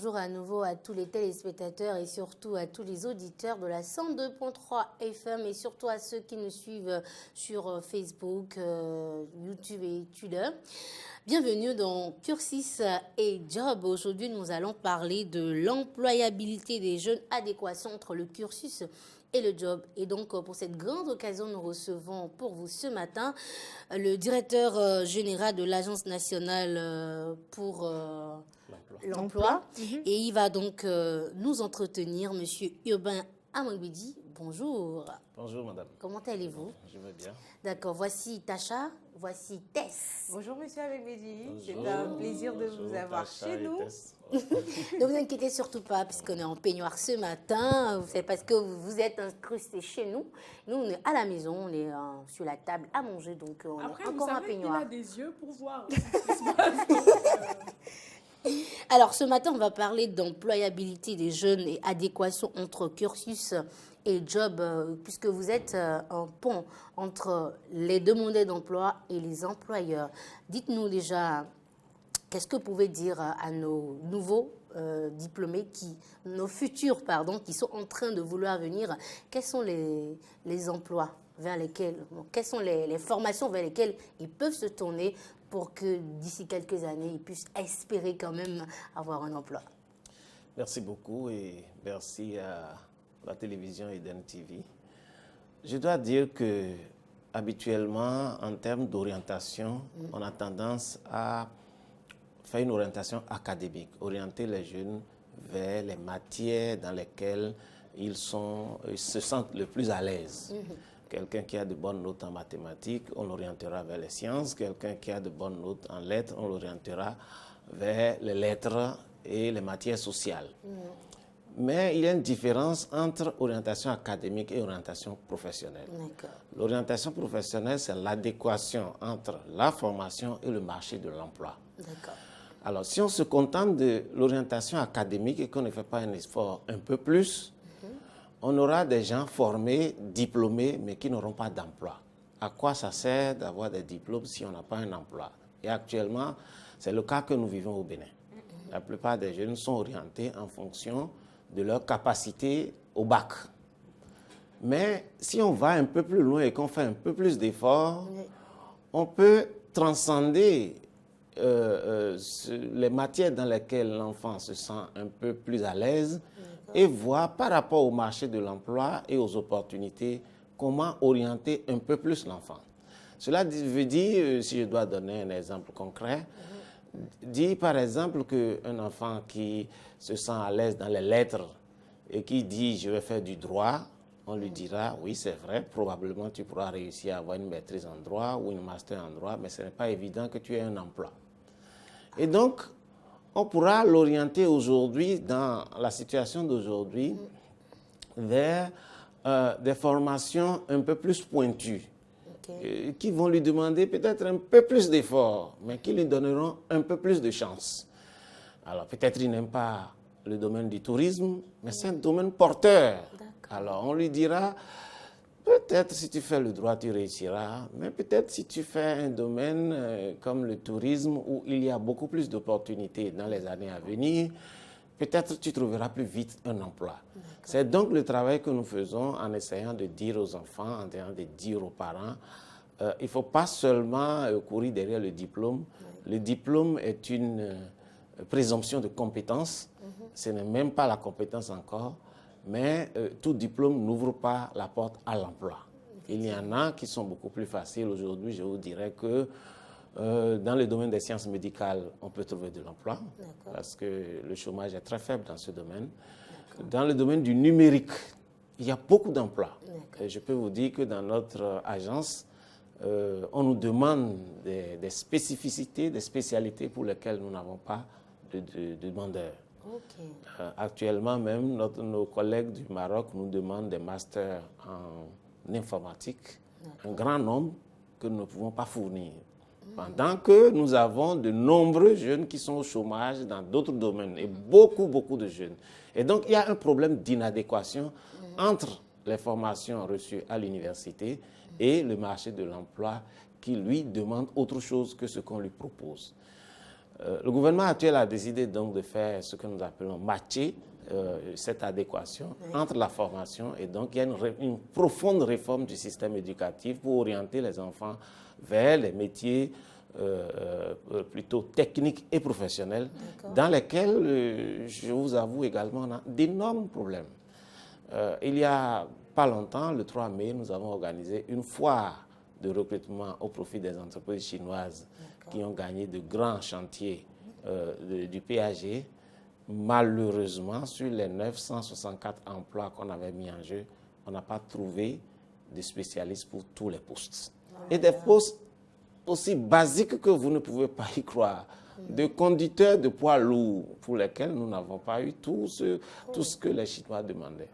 bonjour à nouveau à tous les téléspectateurs et surtout à tous les auditeurs de la 102.3 FM et surtout à ceux qui nous suivent sur Facebook, YouTube et Twitter. Bienvenue dans Cursus et Job. Aujourd'hui, nous allons parler de l'employabilité des jeunes, adéquation entre le cursus et le job. Et donc, pour cette grande occasion, nous recevons pour vous ce matin le directeur général de l'Agence nationale pour l'emploi. Et il va donc nous entretenir, Monsieur Urbain Amouibidi. Bonjour. Bonjour, madame. Comment allez-vous? Je vais bien. D'accord. Voici Tacha. Voici Tess. Bonjour, monsieur Amouibidi. C'est un plaisir de vous avoir chez nous. Ne vous inquiétez surtout pas, puisqu'on est en peignoir ce matin. C'est parce que vous êtes incrustés chez nous. Nous, on est à la maison, on est sur la table à manger, donc on Après, est encore en peignoir. Après, il a des yeux pour voir. Alors, ce matin, on va parler d'employabilité des jeunes et adéquation entre cursus et job, puisque vous êtes un pont entre les demandeurs d'emploi et les employeurs. Dites-nous déjà, qu'est-ce que vous pouvez dire à nos nouveaux diplômés, nos futurs, qui sont en train de vouloir venir? Quels sont les emplois vers lesquels, quelles sont les formations vers lesquelles ils peuvent se tourner pour que d'ici quelques années, ils puissent espérer quand même avoir un emploi? Merci beaucoup et merci à la télévision Eden TV. Je dois dire que habituellement, en termes d'orientation, on a tendance à faire une orientation académique, orienter les jeunes vers les matières dans lesquelles ils se sentent le plus à l'aise. Quelqu'un qui a de bonnes notes en mathématiques, on l'orientera vers les sciences. Quelqu'un qui a de bonnes notes en lettres, on l'orientera vers les lettres et les matières sociales. Mais il y a une différence entre orientation académique et orientation professionnelle. L'orientation professionnelle, c'est l'adéquation entre la formation et le marché de l'emploi. Alors, si on se contente de l'orientation académique et qu'on ne fait pas un effort un peu plus, on aura des gens formés, diplômés, mais qui n'auront pas d'emploi. À quoi ça sert d'avoir des diplômes si on n'a pas un emploi? Et actuellement, c'est le cas que nous vivons au Bénin. La plupart des jeunes sont orientés en fonction de leur capacité au bac. Mais si on va un peu plus loin et qu'on fait un peu plus d'efforts, on peut transcender les matières dans lesquelles l'enfant se sent un peu plus à l'aise et voir par rapport au marché de l'emploi et aux opportunités comment orienter un peu plus l'enfant. Cela veut dire, si je dois donner un exemple concret, dit par exemple qu'un enfant qui se sent à l'aise dans les lettres et qui dit je vais faire du droit, on lui dira oui c'est vrai, probablement tu pourras réussir à avoir une maîtrise en droit ou une master en droit, mais ce n'est pas évident que tu aies un emploi. Et donc, on pourra l'orienter aujourd'hui, dans la situation d'aujourd'hui, vers des formations un peu plus pointues, qui vont lui demander peut-être un peu plus d'efforts, mais qui lui donneront un peu plus de chance. Alors, peut-être il n'aime pas le domaine du tourisme, mais c'est un domaine porteur. Alors, on lui dira, peut-être si tu fais le droit, tu réussiras, mais peut-être si tu fais un domaine comme le tourisme, où il y a beaucoup plus d'opportunités dans les années à venir, peut-être tu trouveras plus vite un emploi. C'est donc le travail que nous faisons en essayant de dire aux enfants, en essayant de dire aux parents, il ne faut pas seulement courir derrière le diplôme. Le diplôme est une présomption de compétence. Ce n'est même pas la compétence encore. Mais tout diplôme n'ouvre pas la porte à l'emploi. Il y en a qui sont beaucoup plus faciles. Aujourd'hui, je vous dirais que dans le domaine des sciences médicales, on peut trouver de l'emploi parce que le chômage est très faible dans ce domaine. Dans le domaine du numérique, il y a beaucoup d'emplois. Et je peux vous dire que dans notre agence, on nous demande des spécificités, des spécialités pour lesquelles nous n'avons pas de demandeurs. Actuellement même, nos collègues du Maroc nous demandent des masters en informatique, un grand nombre que nous ne pouvons pas fournir. Pendant que nous avons de nombreux jeunes qui sont au chômage dans d'autres domaines, et beaucoup de jeunes. Et donc, il y a un problème d'inadéquation entre les formations reçues à l'université et le marché de l'emploi qui, lui, demande autre chose que ce qu'on lui propose. Le gouvernement actuel a décidé donc de faire ce que nous appelons matcher cette adéquation entre la formation et donc il y a une profonde réforme du système éducatif pour orienter les enfants vers les métiers plutôt techniques et professionnels dans lesquels, je vous avoue également, on a d'énormes problèmes. Il y a pas longtemps, le 3 mai, nous avons organisé une foire de recrutement au profit des entreprises chinoises qui ont gagné de grands chantiers du PAG. Malheureusement, sur les 964 emplois qu'on avait mis en jeu, on n'a pas trouvé de spécialistes pour tous les postes. Et des postes aussi basiques que vous ne pouvez pas y croire, de conducteurs de poids lourds pour lesquels nous n'avons pas eu tout ce que les Chinois demandaient.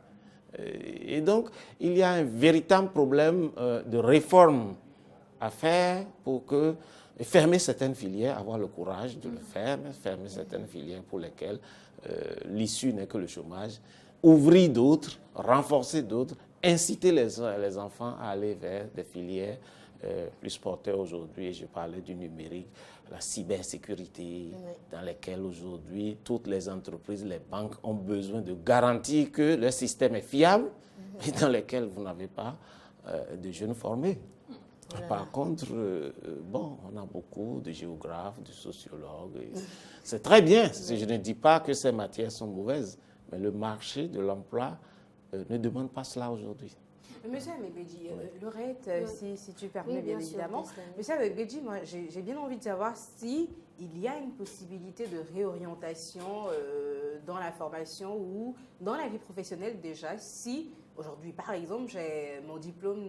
Et donc, il y a un véritable problème de réforme à faire pour fermer certaines filières, avoir le courage de le faire, mais fermer certaines filières pour lesquelles l'issue n'est que le chômage, ouvrir d'autres, renforcer d'autres, inciter les enfants à aller vers des filières plus porteurs aujourd'hui. Je parlais du numérique, la cybersécurité, dans lesquelles aujourd'hui toutes les entreprises, les banques ont besoin de garantir que leur système est fiable et dans lesquels vous n'avez pas de jeunes formés. Par contre, on a beaucoup de géographes, de sociologues. C'est très bien. Je ne dis pas que ces matières sont mauvaises, mais le marché de l'emploi ne demande pas cela aujourd'hui. Monsieur Amebedji, Laurette, si tu permets, bien évidemment. Monsieur Amebedji, moi, j'ai bien envie de savoir si il y a une possibilité de réorientation dans la formation ou dans la vie professionnelle déjà, si aujourd'hui, par exemple, j'ai mon diplôme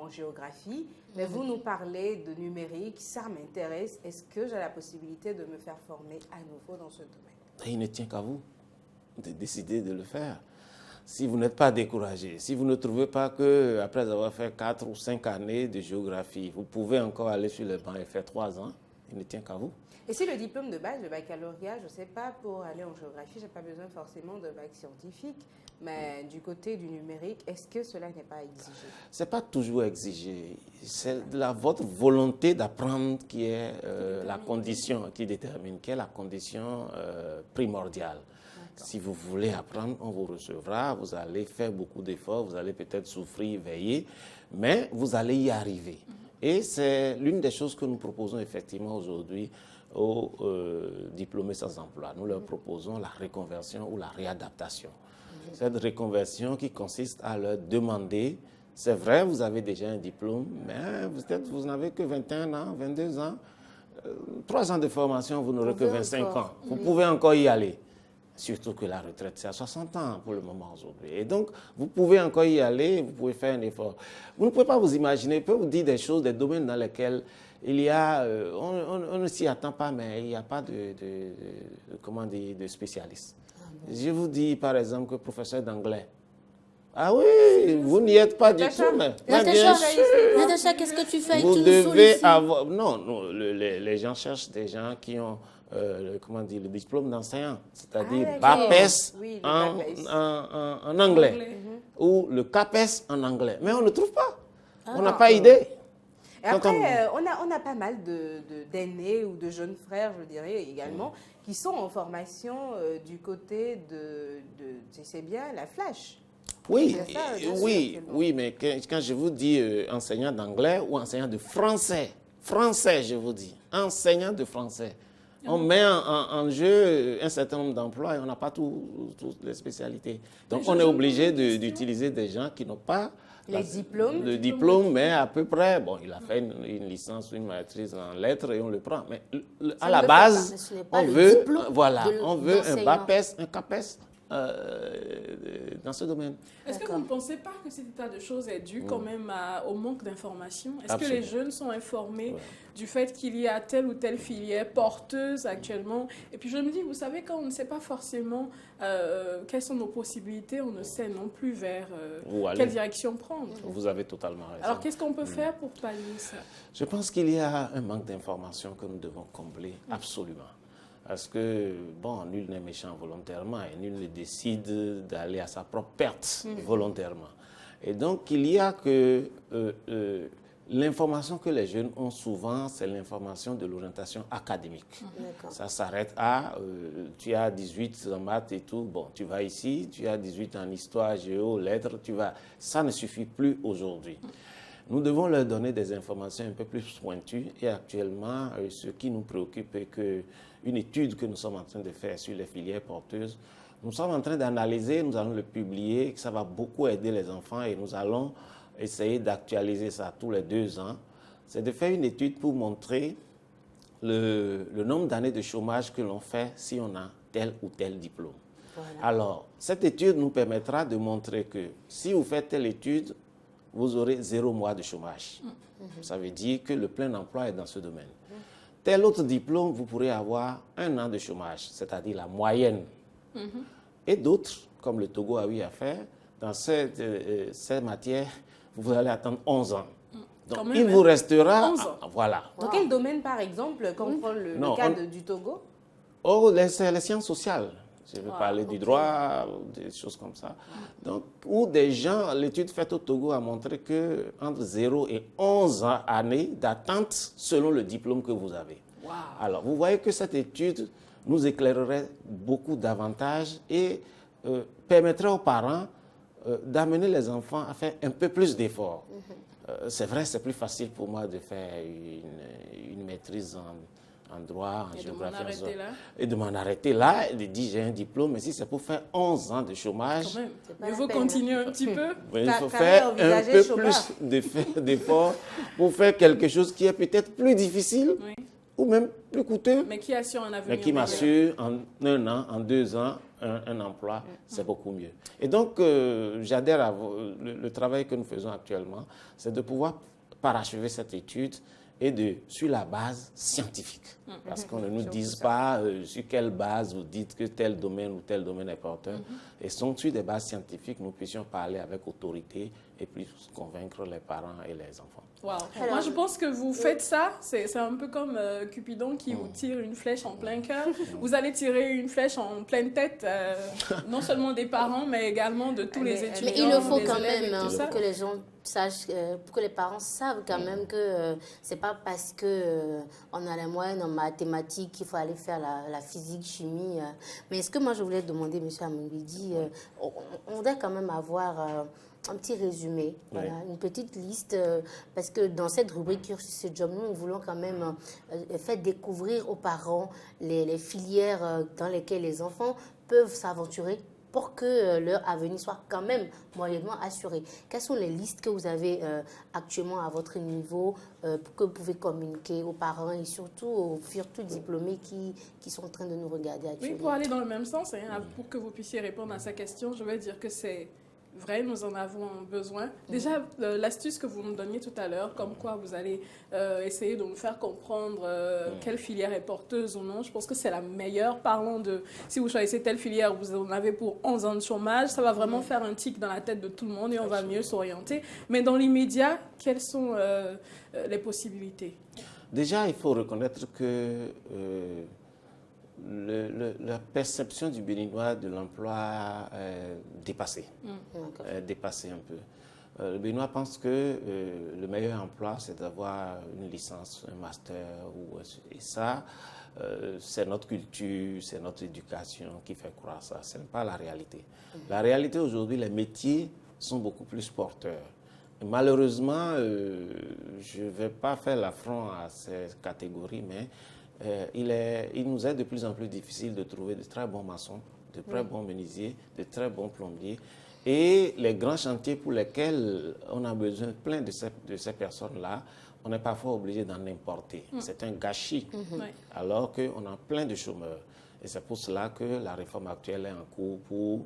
en géographie, mais vous nous parlez de numérique, ça m'intéresse. Est-ce que j'ai la possibilité de me faire former à nouveau dans ce domaine? Il ne tient qu'à vous de décider de le faire. Si vous n'êtes pas découragé, si vous ne trouvez pas qu'après avoir fait 4 ou 5 années de géographie, vous pouvez encore aller sur le banc et faire 3 ans, il ne tient qu'à vous. Et si le diplôme de base, le baccalauréat, je ne sais pas, pour aller en géographie, je n'ai pas besoin forcément de bac scientifique, mais du côté du numérique, est-ce que cela n'est pas exigé? Ce n'est pas toujours exigé. C'est votre volonté d'apprendre qui est la condition qui détermine, qui est la condition primordiale. Si vous voulez apprendre, on vous recevra, vous allez faire beaucoup d'efforts, vous allez peut-être souffrir, veiller, mais vous allez y arriver. Et c'est l'une des choses que nous proposons effectivement aujourd'hui aux diplômés sans emploi. Nous leur proposons la reconversion ou la réadaptation. Cette reconversion qui consiste à leur demander, c'est vrai, vous avez déjà un diplôme, mais peut-être vous n'avez que 21 ans, 22 ans, 3 ans de formation, vous n'aurez que 25 ans. Vous pouvez encore y aller. Surtout que la retraite, c'est à 60 ans pour le moment aujourd'hui. Et donc, vous pouvez encore y aller, vous pouvez faire un effort. Vous ne pouvez pas vous imaginer, je peux vous dire des choses, des domaines dans lesquels il y a, on ne s'y attend pas, mais il n'y a pas de spécialistes. Je vous dis par exemple que professeur d'anglais. Ah oui, vous n'y êtes pas du tout. Natacha, qu'est-ce que tu fais? Vous devez avoir... Non, les gens cherchent des gens qui ont le diplôme d'enseignant, c'est-à-dire BAPES en anglais ou le CAPES en anglais. Mais on ne trouve pas. On n'a pas idée. Et après, on a pas mal d'aînés ou de jeunes frères, je dirais également, qui sont en formation du côté c'est bien, la Flash. Oui, mais quand je vous dis enseignant d'anglais ou enseignant de français, je vous dis, enseignant de français, on met en jeu un certain nombre d'emplois et on n'a pas toutes les spécialités. Donc on est obligé d'utiliser des gens qui n'ont pas le diplôme, mais à peu près, bon, il a fait une licence ou une maîtrise en lettres et on le prend. Mais à la base, on veut un BAPES, un CAPES dans ce domaine. Est-ce que vous ne pensez pas que cet état de choses est dû quand même au manque d'information? Est-ce que les jeunes sont informés du fait qu'il y a telle ou telle filière porteuse actuellement? Et puis je me dis, vous savez, quand on ne sait pas forcément quelles sont nos possibilités, on ne sait non plus vers quelle direction prendre. Vous avez totalement raison. Alors qu'est-ce qu'on peut faire pour pallier ça? Je pense qu'il y a un manque d'information que nous devons combler absolument. Parce que, bon, nul n'est méchant volontairement et nul ne décide d'aller à sa propre perte volontairement. Et donc, il y a que l'information que les jeunes ont souvent, c'est l'information de l'orientation académique. Ça s'arrête à, tu as 18 en maths et tout, bon, tu vas ici, tu as 18 en histoire, géo, lettres, tu vas... Ça ne suffit plus aujourd'hui. Nous devons leur donner des informations un peu plus pointues et actuellement, ce qui nous préoccupe est qu'une étude que nous sommes en train de faire sur les filières porteuses, nous sommes en train d'analyser, nous allons le publier, ça va beaucoup aider les enfants et nous allons essayer d'actualiser ça tous les 2 ans. C'est de faire une étude pour montrer le nombre d'années de chômage que l'on fait si on a tel ou tel diplôme. Voilà. Alors, cette étude nous permettra de montrer que si vous faites telle étude, vous aurez 0 mois de chômage. Ça veut dire que le plein emploi est dans ce domaine. Tel autre diplôme, vous pourrez avoir 1 an de chômage, c'est-à-dire la moyenne. Et d'autres, comme le Togo a eu à faire, dans cette matière, vous allez attendre 11 ans. Donc, il vous restera... 11 ans. Voilà. Dans quel domaine, par exemple, quand on prend le cas du Togo? Oh, les sciences sociales. Je vais parler du droit, des choses comme ça. Donc, où des gens, l'étude faite au Togo a montré qu'entre 0 et 11 années d'attente selon le diplôme que vous avez. Wow. Alors, vous voyez que cette étude nous éclairerait beaucoup davantage et permettrait aux parents d'amener les enfants à faire un peu plus d'efforts. C'est vrai, c'est plus facile pour moi de faire une maîtrise en droit, en géographie. Et de m'en arrêter là, et de dire j'ai un diplôme, mais si c'est pour faire 11 ans de chômage... Quand même, il faut continuer un petit peu. Il faut faire un peu plus d'efforts pour faire quelque chose qui est peut-être plus difficile. Ou même plus coûteux. Mais qui assure un avenir. Mais qui m'assure en 1 an, en 2 ans, un emploi, c'est beaucoup mieux. Et donc, j'adhère à le travail que nous faisons actuellement, c'est de pouvoir parachever cette étude et sur la base scientifique. Parce qu'on ne nous dise pas sur quelle base vous dites que tel domaine ou tel domaine est porteur. Et sur des bases scientifiques, nous puissions parler avec autorité et puis convaincre les parents et les enfants. Wow. Moi, je pense que vous faites ça, c'est un peu comme Cupidon qui vous tire une flèche en plein cœur. Vous allez tirer une flèche en pleine tête, non seulement des parents, mais également de tous les étudiants. Mais il le faut quand même, pour que les gens sachent, pour que les parents savent quand même que c'est pas parce que on a les moyens en mathématiques qu'il faut aller faire la physique, chimie. Mais est-ce que moi, je voulais demander, M. Amungbidi, on voudrait quand même avoir... un petit résumé, voilà, une petite liste, parce que dans cette rubrique Cursus et Job, nous voulons quand même faire découvrir aux parents les filières dans lesquelles les enfants peuvent s'aventurer pour que leur avenir soit quand même moyennement assuré. Quelles sont les listes que vous avez actuellement à votre niveau que vous pouvez communiquer aux parents et surtout aux futurs diplômés qui sont en train de nous regarder actuellement? Oui, pour aller dans le même sens, pour que vous puissiez répondre à sa question, je vais dire que c'est vrai, nous en avons besoin. Déjà, l'astuce que vous me donniez tout à l'heure, comme quoi vous allez essayer de nous faire comprendre quelle filière est porteuse ou non, je pense que c'est la meilleure. Parlons de, si vous choisissez telle filière, vous en avez pour 11 ans de chômage, ça va vraiment faire un tic dans la tête de tout le monde et on va mieux s'orienter. Mais dans l'immédiat, quelles sont les possibilités? Déjà, il faut reconnaître que la perception du Béninois de l'emploi est dépassée. Dépassée un peu. Le Béninois pense que le meilleur emploi, c'est d'avoir une licence, un master. Et ça, c'est notre culture, c'est notre éducation qui fait croire ça. Ce n'est pas la réalité. La réalité aujourd'hui, les métiers sont beaucoup plus porteurs. Et malheureusement, je ne vais pas faire l'affront à ces catégories, mais il nous est de plus en plus difficile de trouver de très bons maçons, de très bons menuisiers, de très bons plombiers. Et les grands chantiers pour lesquels on a besoin plein de ces personnes-là, on est parfois obligé d'en importer. C'est un gâchis, alors qu'on a plein de chômeurs. Et c'est pour cela que la réforme actuelle est en cours pour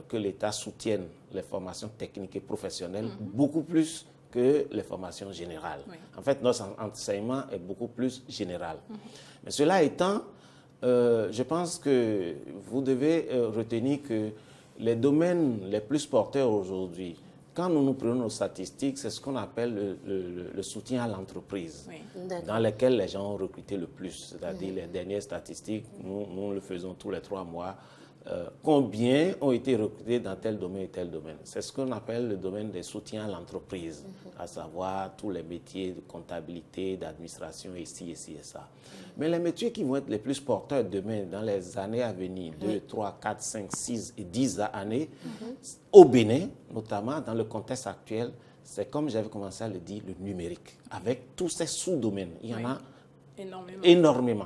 que l'État soutienne les formations techniques et professionnelles beaucoup plus que les formations générales. En fait, notre enseignement est beaucoup plus général. Mais cela étant, je pense que vous devez retenir que les domaines les plus porteurs aujourd'hui, quand nous prenons nos statistiques, c'est ce qu'on appelle le soutien à l'entreprise, dans lesquels les gens ont recruté le plus. C'est-à-dire les dernières statistiques, nous le faisons tous les 3 mois. combien ont été recrutés dans tel domaine et tel domaine. C'est ce qu'on appelle le domaine des soutiens à l'entreprise, à savoir tous les métiers de comptabilité, d'administration, ici et ça. Mais les métiers qui vont être les plus porteurs demain, dans les années à venir, 2, 3, 4, 5, 6 et 10 années, au Bénin, notamment dans le contexte actuel, c'est comme j'avais commencé à le dire, le numérique, avec tous ces sous-domaines. Il y en a énormément.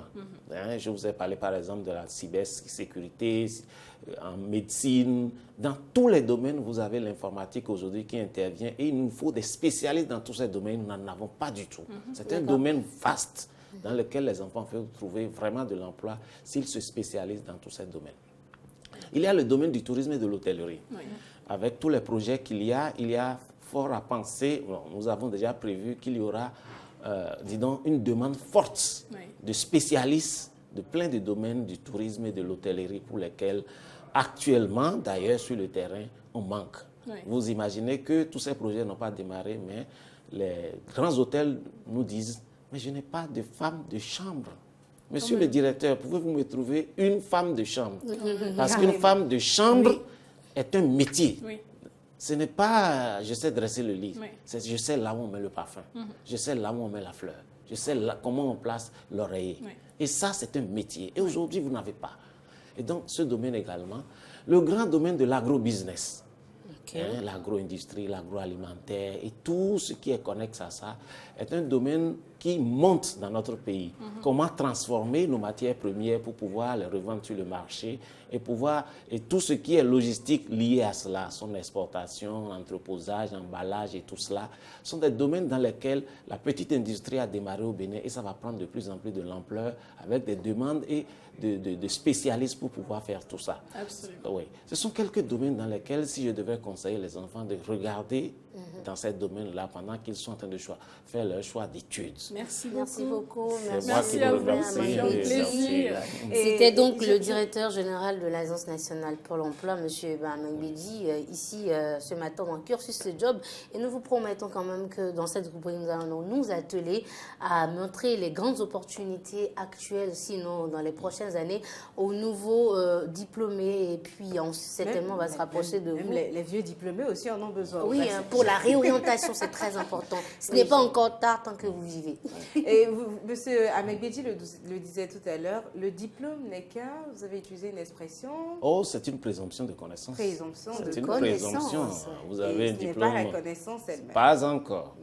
Hein, je vous ai parlé par exemple de la cybersécurité, en médecine. Dans tous les domaines, vous avez l'informatique aujourd'hui qui intervient et il nous faut des spécialistes dans tous ces domaines. Nous n'en avons pas du tout. C'est un domaine vaste dans lequel les enfants peuvent trouver vraiment de l'emploi s'ils se spécialisent dans tous ces domaines. Il y a le domaine du tourisme et de l'hôtellerie. Avec tous les projets qu'il y a fort à penser. Bon, nous avons déjà prévu qu'il y aura disons, une demande forte de spécialistes de plein de domaines du tourisme et de l'hôtellerie pour lesquels, actuellement, d'ailleurs, sur le terrain, on manque. Vous imaginez que tous ces projets n'ont pas démarré, mais les grands hôtels nous disent « Mais je n'ai pas de femme de chambre. Monsieur le directeur, pouvez-vous me trouver une femme de chambre ?» Parce qu'une femme de chambre est un métier. Ce n'est pas je sais dresser le lit, c'est je sais là où on met le parfum, je sais là où on met la fleur, je sais là, comment on place l'oreiller. Et ça, c'est un métier. Et aujourd'hui, vous n'avez pas. Et donc, ce domaine également, le grand domaine de l'agro-business, hein, l'agro-industrie, l'agroalimentaire et tout ce qui est connexe à ça, est un domaine qui monte dans notre pays. Comment transformer nos matières premières pour pouvoir les revendre sur le marché et tout ce qui est logistique lié à cela, son exportation, entreposage, emballage et tout cela, sont des domaines dans lesquels la petite industrie a démarré au Bénin et ça va prendre de plus en plus de l'ampleur avec des demandes et de spécialistes pour pouvoir faire tout ça. Absolument. Oui. Ce sont quelques domaines dans lesquels, si je devais conseiller les enfants de regarder dans ces domaines-là pendant qu'ils sont en train de faire leur choix d'études. Merci beaucoup. Merci à vous. Plaisir. C'était donc le directeur général de l'Agence nationale pour l'emploi, M. Mengbedi, ici ce matin dans Cursus le Job. Et nous vous promettons quand même que dans cette rubrique, nous allons nous atteler à montrer les grandes opportunités actuelles, sinon dans les prochaines années, aux nouveaux diplômés. Et puis, certainement, on va se rapprocher de vous. Les vieux diplômés aussi en ont besoin. Oui, pour la réorientation, c'est très important. Ce n'est pas encore tard tant que vous vivez. Et vous, monsieur Mengbedi le disait tout à l'heure, le diplôme n'est qu'un, vous avez utilisé une expression... Oh, c'est une présomption de connaissance. C'est une présomption. Vous avez un diplôme. Ce n'est pas la connaissance elle-même. Pas encore.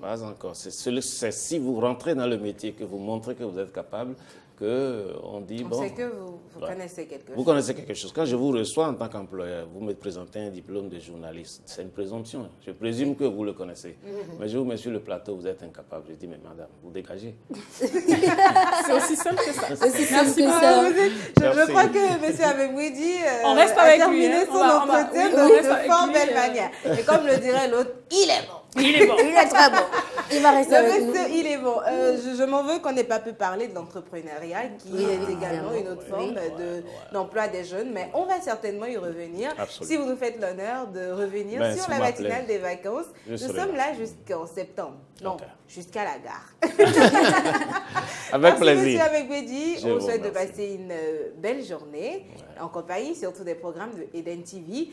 C'est si vous rentrez dans le métier, que vous montrez que vous êtes capable, qu'on dit, on sait que vous connaissez quelque chose. Vous connaissez quelque chose. Quand je vous reçois en tant qu'employeur, vous me présentez un diplôme de journaliste. C'est une présomption. Je présume que vous le connaissez. Mais je vous mets sur le plateau, vous êtes incapable. Je dis, mais madame, vous dégagez. C'est aussi simple que ça. Merci beaucoup. Je crois que M. Mengbedi a terminé son entretien de fort belle manière. Et comme le dirait l'autre, il est bon. Il est très bon. Il va rester avec nous. Il est bon. Je m'en veux qu'on n'ait pas pu parler de l'entrepreneuriat, qui est également une autre forme d'emploi des jeunes. Mais on va certainement y revenir. Absolument. Si vous nous faites l'honneur de revenir sur la matinale des vacances. Nous sommes là jusqu'en septembre. Non, jusqu'à la gare. Avec plaisir. Merci, M. Mengbedi. On vous souhaite de passer une belle journée en compagnie surtout des programmes de Eden TV.